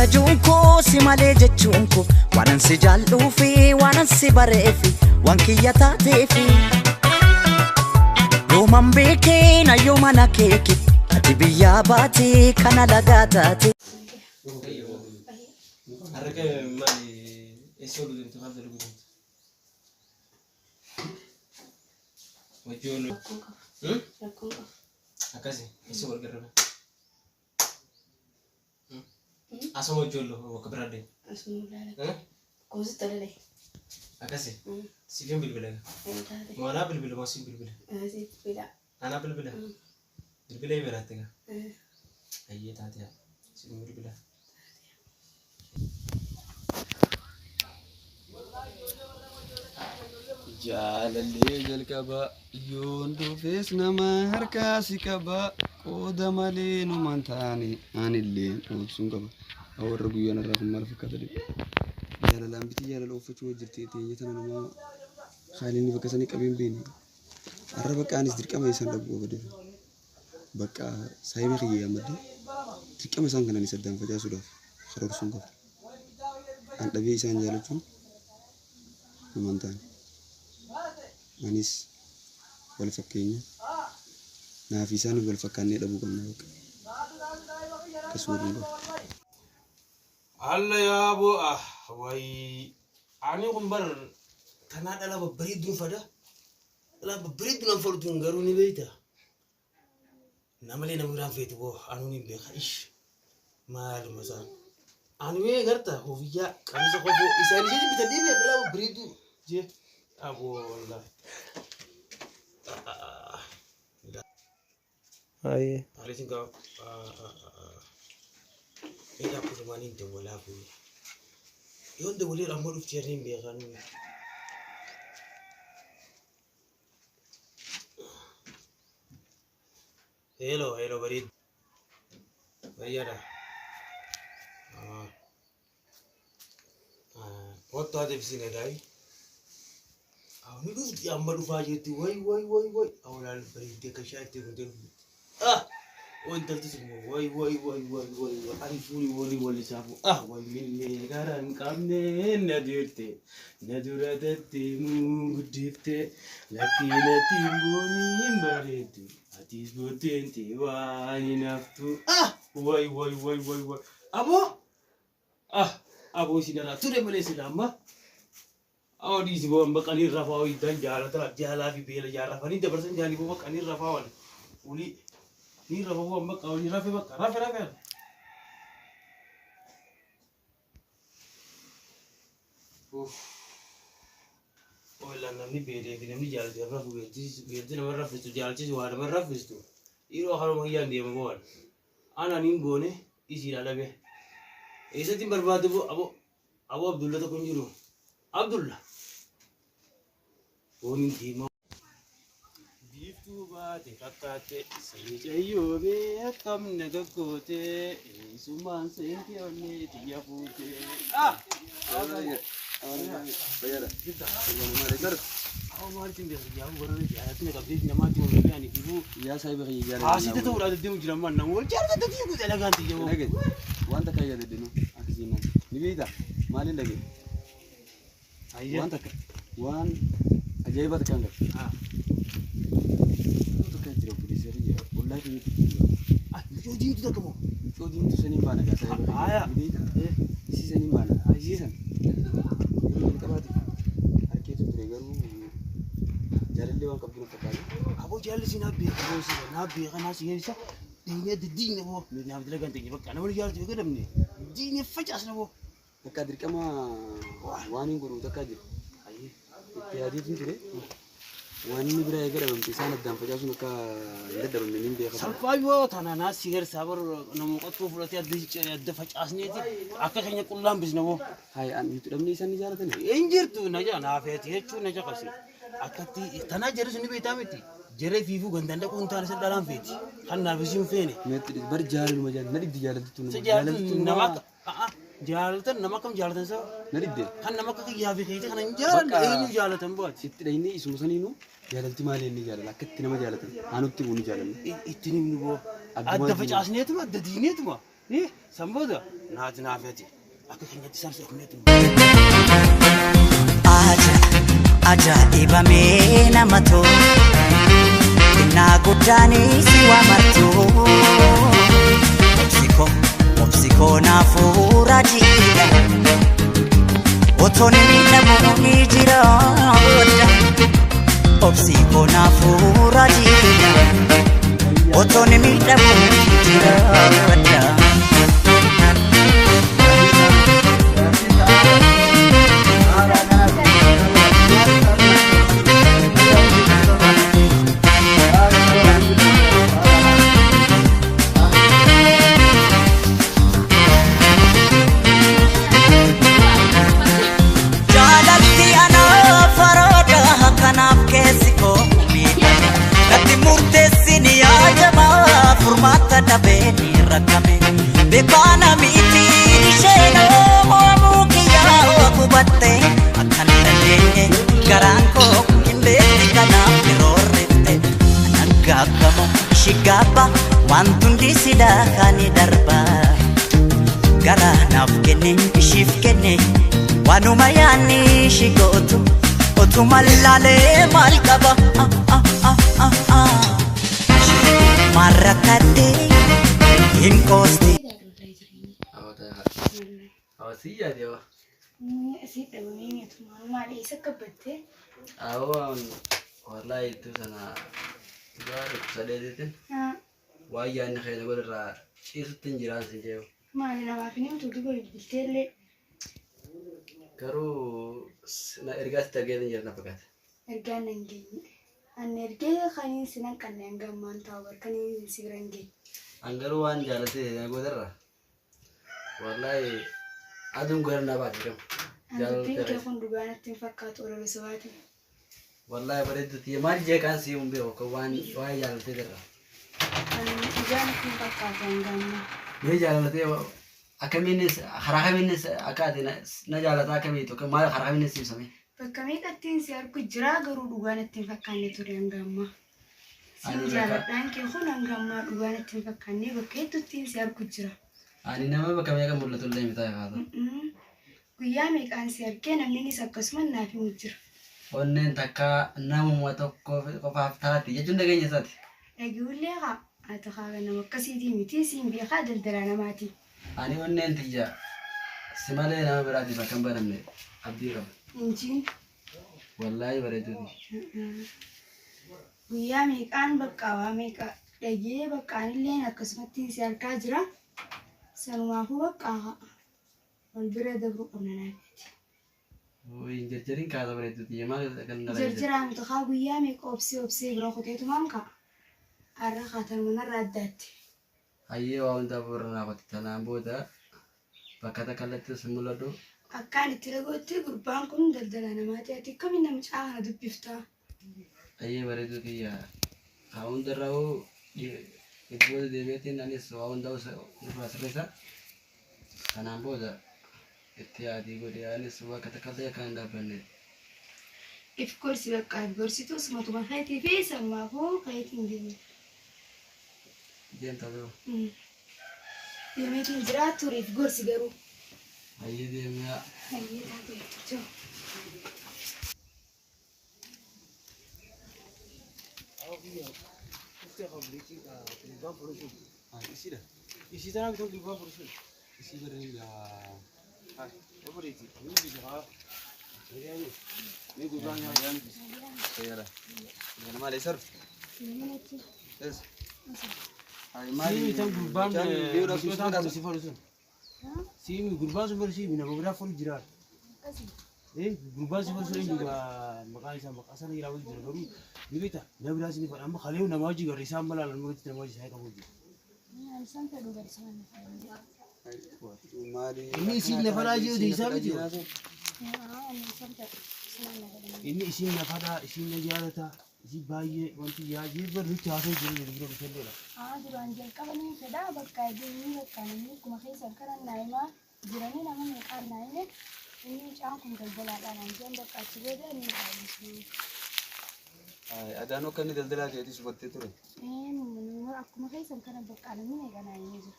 kajuunko si malee jechuunko waanan si jaalluufi waanan si bareefi waan kiyya taateefi yooman beekee na yoomana keeke ati biyyaa baatee kana lagaa taate. Arrake mali esolu dintu hadda lugu dintu. Wajulu. Akasi esu wargarana. Asa wajulu wakabrade. Asmullah. Kozi tadale. Akasi. Sifin bilbila. Mana bilbila masin bilbila. Bilbila. Ana bilbila. Bilbila iberatega. Ayye tatia. Sifin bilbila. Jaalallee jalqaba yoondoo fees nama harkaasi qaba qooda malee numaan taane aanillee oolsuun qaba warra guyyaan irraa kun maal fakkaata dhibe jaalalaan biti jaalala uffachuu hojjirtee teenya tana namaa haalinni bakka sanii qabeen beene har'a bakka anis dirqama isaan dhabuu obade bakka saayimee kiyyee ammadde dirqama isaan kanaan isa addaan facaasuudhaaf karoorsuun qaba an dhabee isaan jaalachuun numaan taane. Manis wal fakkeenya naaf isaan wal fakkaannee dhabuu qabna bakka kasuudhuun qaba. Allah yaa bu'a wayi ani kun bar kana dhala babbareedduun fada dhala babbareedduun furtuun garuu ni beeyta namalee nama biraan feetu boo anu ni beeka ish maal masaan anu mee garta hofiyyaa qamisa qofoo isaan jeetiin bitadhee biyya dhala babbareedduu jee abo wallahi. Aye. Alaikum kau. Ini aku cuma ni tu bola aku. Yon tu boleh ramai uftiar ni biarkan. Hello, hello Barid. Bayar dah. Foto ada di sini dah. Aku ni tu yang baru faham tu. Woi. Aku lalu Barid dia kasih tu betul. وانت تسمع واي عرفوني ولي شافوا واي من غارن كامني ندورتي مو غديفتي لكنتي بوني بريتو اتيس بوتنتي واي نفتو واي ابو سيدنا تري مليسنا ما او دي سبو مقالي رفاوي دان جالا في بيلا جا رفاني دبرسن جاني بو مقالي رفاوان ولي ni rafa mbaka ni rafa baka rafa wala namni bere fi namni jal de rafa beti na rafa tu jal ci wala ma rafa tu iro haro ma yandi ma bol ana nin gone isi la be isa tin barbad bo abo abdullah to kunjiro abdullah onin ti Tuba te kakate sejayo be kam nagakote suman senti onne tiya pute bayar kita mari dar aw mari timbe ya goro ya tine kabdi nyamati mo be ani ibu ya sai be ya asite to ura de dimu jiraman nan wol jarga de dimu de laganti yo nage Wanta kaya de dinu akizina ni bida malin lagi ayya wanta wan ajaibat kanga Jodi itu kamu. Jodi itu seni mana gak saya beri. Ayah. Isi seni mana? Ayah. Kita mati. Hari itu tergaru. Jalan lewat kabin kepala. Abo jalan sini nabi. Abo sini nabi kan nasi yang bisa. Ini ada dini abo. Ini nabi lagi ganti. Karena boleh jalan juga dah ni. Dini fajas abo. Takadir kama wani guru takadir. Ayah. Tiada itu tu. Wani beraya kerana mempisah dan fajas mereka tidak dalam menimba. Salfayo tanah nasi ger sabar namu kat tu fulati ada fajas ni tu. Akhirnya kulam bis nabo. Hai an itu dalam ni sana jalan tu. Enjir tu naja nafet ye cu naja kasih. Akati tanah jeru sini betam itu. Jeru vivu gandanda pun tanah sedalam feti. Kan nafisim fene. Metri berjalan macam nadi di jalan tu. Jalan tu nama jalan tu nama kam jalan tu sah. Nadi deh. Kan nama kaki ya fikir itu kan jalan. Ini jalan tu buat. Itu ini semua sana ini. Jalan ti mali ni jalan. Laket ti nama jalan tu. Anu ti buni jalan. Itu ni mulu. Ada fajas ni tu mah, ada dini tu mah. إيه سمبودا نات نافيتي أكيد حنجت سارس أكملتهم ajaa'ibamee namatu innaa guddaanii si waamartu obsikoo naafuu raajiidha otoon miidhamuu ni jira obsikoo naafuu raajiidha otoon miidhamuu ni jira Beni rakame bekana miti sheno mukiya okubatte akan dalenge garanko inde kana pirorrete nagakamo shigaba wantundi sida kani darba gara nafkene shifkene wanumayani shigotu otumalale malkaba marakate inkosti awasiya dewa así te voy a ir a tomar una lisa que pete awan wallahi tu sana garu sadedete waya ni khayna godra istin jiran sinjew ma na va finito tu dico il tele karu na ergas tagedin yerna fakat ergan ngi an erge khani sinan kan nga man tawar kan sigrangi angaru wan jalate godra wallahi adum gorna ba kam jalate ke kun dugana tin fakkat ora sawati wallahi baredu ti mal je kan si umbe ko wan wai jalate dera an jan tin fakkat ngam ye jalate akaminis harahaminis akadina na jalata akamito kamal harahaminis sami bakami katin siar ku jira garu dugana tin fakkanne to ngam sin jala dan ke kun ngam dugana tin fakkanne baketu tin siar ku jira ani nama bakami ka mullatul lay mita hada kuyami kan siar ke namini sakkasman nafi mujir onnen takka namu wato ko faftati ya junda ganya sati اقول لها اتخاغ انا مكسيتي متيسين بيخاد الدرانا ماتي ani onnen tija simale nama berati bakam baramne abdi ram انجين wallahi baredu ويامي كان بقى واميكا دجي بقى لين كسمتي سيار كاجرا سنوا هو بقى والبرد برقنا نابت وين جرجرين كذا baredu tija mal kan جرجرا متخاغ ويامي كوبسي وبسي برا خطيتو مامكا الرخات من الردات ayye wa unda burna ko tanamboda bakata kalate simulado أكان تلاقوتي قربان كم دلدلنا ما تأتي كم إننا مش عارف دبيفتا ayye baredu tija kaun darau itu debeti nani so unda us rasresa tanamboda ittiyadi godi ani suwa kata kalate kan da bane إف كورسي بقى كورسي تو سمعتوا ما خيتي في سما هو خيتي دي jenta do يميتي زراتو ريف كورسي قرو ayye de mea هاي هذا جو isi tanah kita di bawah perusahaan isi beri ya apa beri itu ini di bawah ini gudangnya yang saya lah yang mana lesar yes ay mali ini tang gurban dia udah susah dah sih perusahaan sih ini gurban super sih bina beberapa full jirat gurban super sih juga makanya sama asal ini rawat jirat baru ini kita dia berhasil nih pak amma kalian nama juga risam malah lalu kita nama saya kamu ini isi level aja udah bisa itu. Ini isi level ada, isinya jalan ta, isi bayi, nanti ya jadi berarti hasil jadi berapa persen lah. jadi anjir kapan ini sudah bakal ini bakal ini kumakai sekarang naima jirani namanya karena ini cangkum terbelah anjir bakal sudah ini habis. ada no kan daldala jadi seperti itu menurut aku makai sekarang bakal ini kan ini.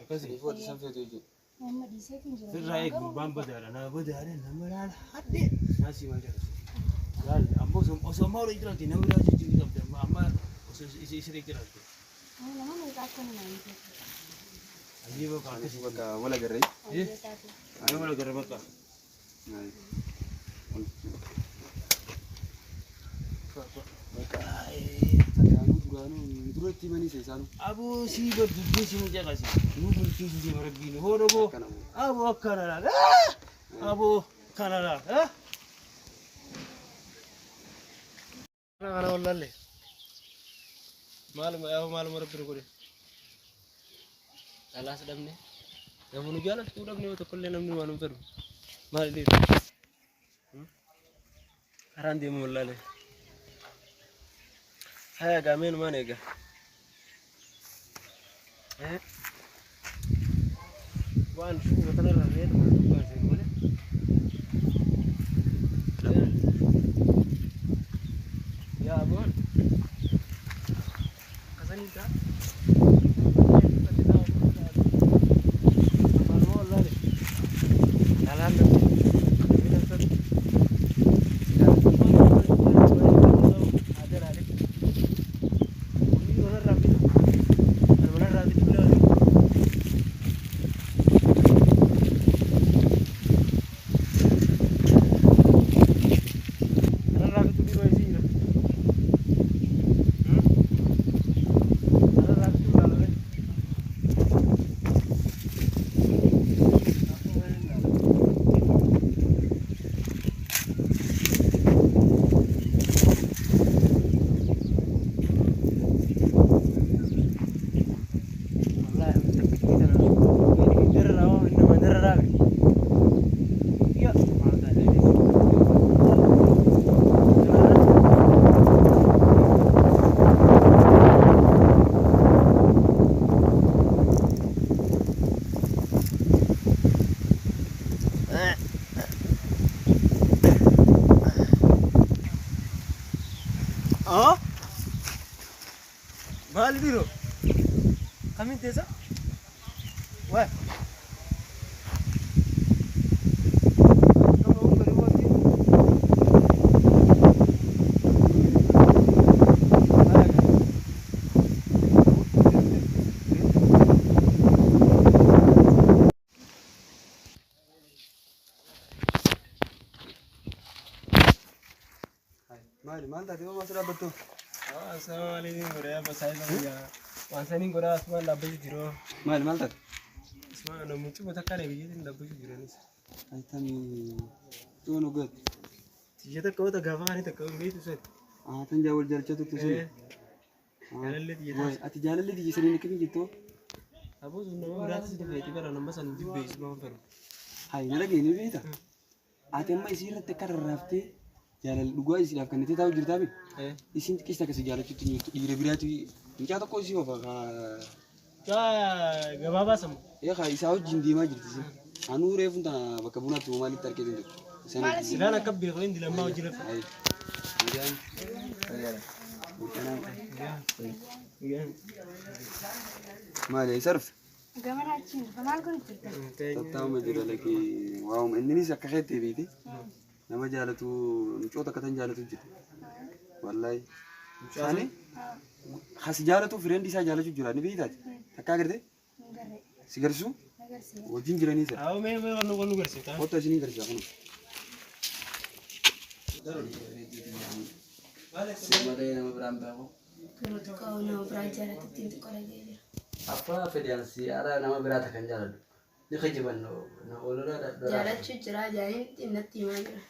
Akkasii. Footi san feetu jechuudha. Nama dhiiseetiin jira. Sirraa eegu waan badaadha. Nama badaadha. Nama laala hadhee. Naasii maal jedha. Laal ammoo osoo ammaa olii jiraate nama biraa jijjiirri qabda. Amma osoo isiree jiraate. Nama meeqa akka nama hin jiru. Ayyee bakka akkasii. Bakka wal agarree. Ayyee wal agarra bakka. Duratti manii seesaanu. Aboo sii badduddee si mucaqasi. Nu bulchiisu si marabbiini. Hooda boo. Aboo akkana laala. Aboo kana laala. Kana wallalle. Maaluma rabbiin godhe. Alaas dhabne. Namni jaalatu dhabne yoo tokkollee namni waan hin fedhu. Maal illee. Karaan deemu wallalle. Haya gamen mana ega? Wan shu betul ramai tu bukan sih boleh. Ya abon. Kasan ni tak? Malu lah ni. Jalan tu. Oh? Mahal biro. Kami desa? Wah. Kamu baru buat ini. Maal tadi mau masuk apa tuh? Assalamualaikum warahmatullahi wabarakatuh. Wansani gora asman labbaji jiro. Maal tadi? Asman no mucu mata kare biye labbaji jiro nis. Ay tani tuh nugut. Tijata kau tak gawa ni tak kau ni tu set. Tan jawal jalcha tuh tuh. Jalalle tijata. Woi, ati jalalle di sini nikah gitu. Abu sunno gratis di baiti bara namba san di base mau fer. Hai, nala gini bita. Ati mai sirra te karrafte. Jalal dugua isi dah kan itu tahu cerita bi. Isin kisah kasih jalal itu di rebira tu. Ini apa kau sih apa? Gak apa-apa sam. Ya kah isau jindi mah cerita sih. Anu refun tanah bakabuna tu mali terkait itu. Sila nak kabir kau ini dalam mau jilat. Hai. Kemudian, Iya. Mali surf. Gamana cing, kamal kun cerita. Tahu menjadi lagi. Wow, ini sih kakek TV itu. Nama jalan tu, coba kata jalan tu jadi. Wallahi. Sani? Khas jalan tu friend bisa jalan tu jualan ni beda. Tak kaget deh? Sigar su? Wajin jalan ni sah. Aku memang kalau kerja. Foto sini kerja kan? Semua nama berapa aku? Kalau kau nama belajar itu tinta kau lagi. Apa federasi ada nama berata kan jalan? Ni kejiban no olor ada. Jalan cucera jadi tinta timanya.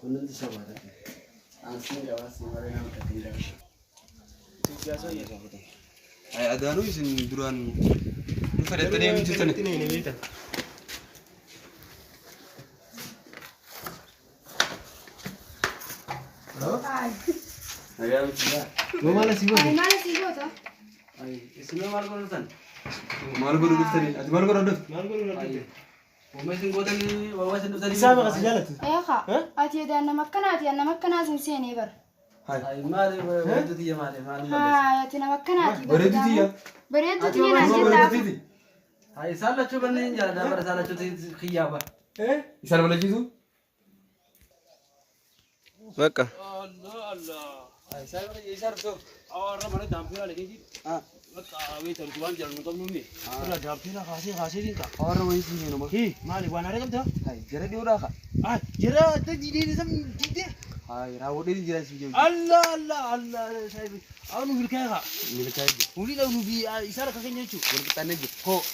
Kunun tu sama ada. Ansing kawas semua nama tertinggal. Biasa ya. Ay ada anu isin duran. Ni pada tadi yang cerita ni. Ini beta. Ayam juga. Mau mana sih Ay, mana sih gua tuh? Ay, isme mal ko rutan. Mal ko rutan ni. Ati mal ko rudut. Mal ko rudut. Umay sing kota ni wawas ni tadi. Sama kasih jalan tu. Eh kak, ati ada nama kana sing sini bar. Hai. Ay mal rudut dia mal. Hai, ati nama kana ati. Beredu dia. Beredu dia nanti tak. Ay salachu banin jala dabar salachu khiyaba. Isar balachisu. Baka. Allah. Ay isar to. Awar mana dampira lagi sih. Baka wei tertuan jalan motor mumi. Udah dampira kasih dinka. Awar wai sini nama. Hi, mali wana rekam dah. Ay jara di ura ka. Jera tu jadi sam jadi. Ay rawo di jara sini. Allah, saya. Awak nunggu kaya kak. Milik aja. Uli dah nunggu isar kakeknya cu. Boleh kita nih. Kok